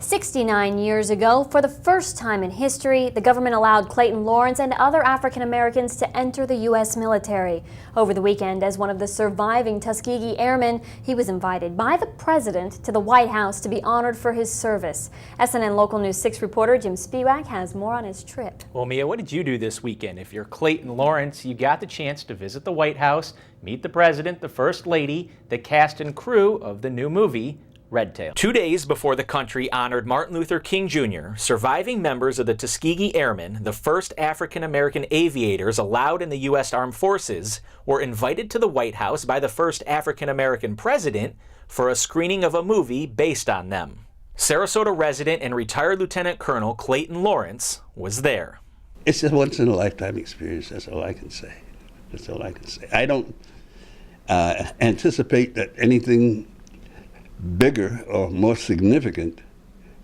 69 years ago, for the first time in history, the government allowed Clayton Lawrence and other African Americans to enter the U.S. military. Over the weekend, as one of the surviving Tuskegee Airmen, he was invited by the president to the White House to be honored for his service. SNN Local News 6 reporter Jim Spiewak has more on his trip. Well, Mia, what did you do this weekend? If you're Clayton Lawrence, you got the chance to visit the White House, meet the president, the first lady, the cast and crew of the new movie, Red Tail. 2 days before the country honored Martin Luther King Jr., surviving members of the Tuskegee Airmen, the first African-American aviators allowed in the U.S. Armed Forces, were invited to the White House by the first African-American president for a screening of a movie based on them. Sarasota resident and retired Lieutenant Colonel Clayton Lawrence was there. It's a once-in-a-lifetime experience, that's all I can say. That's all I can say. I don't anticipate that anything bigger or more significant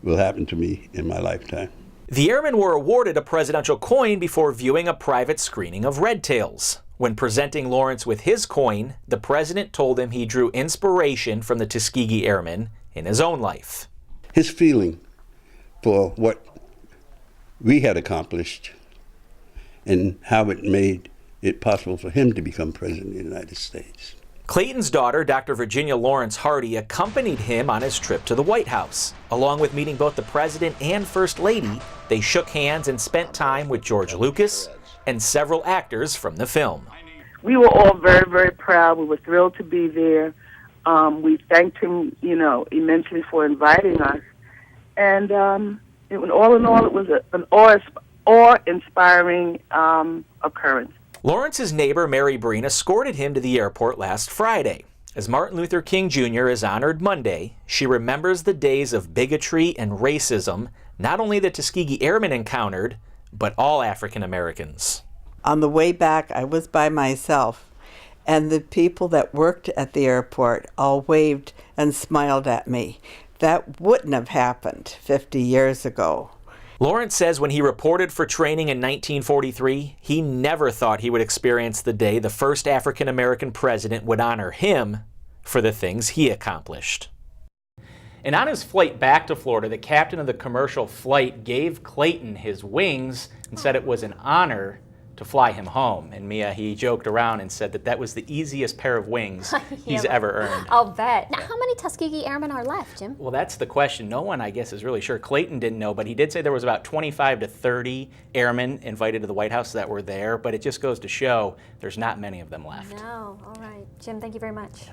will happen to me in my lifetime. The airmen were awarded a presidential coin before viewing a private screening of Red Tails. When presenting Lawrence with his coin, the president told him he drew inspiration from the Tuskegee Airmen in his own life. His feeling for what we had accomplished and how it made it possible for him to become president of the United States. Clayton's daughter, Dr. Virginia Lawrence Hardy, accompanied him on his trip to the White House. Along with meeting both the president and first lady, they shook hands and spent time with George Lucas and several actors from the film. We were all very, very proud. We were thrilled to be there. We thanked him, immensely for inviting us. And all in all, it was an awe-inspiring occurrence. Lawrence's neighbor, Mary Breen, escorted him to the airport last Friday. As Martin Luther King Jr. is honored Monday, she remembers the days of bigotry and racism not only the Tuskegee Airmen encountered, but all African Americans. On the way back, I was by myself, and the people that worked at the airport all waved and smiled at me. That wouldn't have happened 50 years ago. Lawrence says when he reported for training in 1943, he never thought he would experience the day the first African-American president would honor him for the things he accomplished. And on his flight back to Florida, the captain of the commercial flight gave Clayton his wings and said it was an honor to fly him home. And Mia, he joked around and said that that was the easiest pair of wings he's ever earned. I'll bet. Now, how many Tuskegee Airmen are left, Jim? Well, that's the question. No one, I guess, is really sure. Clayton didn't know, but he did say there was about 25 to 30 airmen invited to the White House that were there, but it just goes to show there's not many of them left. No. All right. Jim, thank you very much.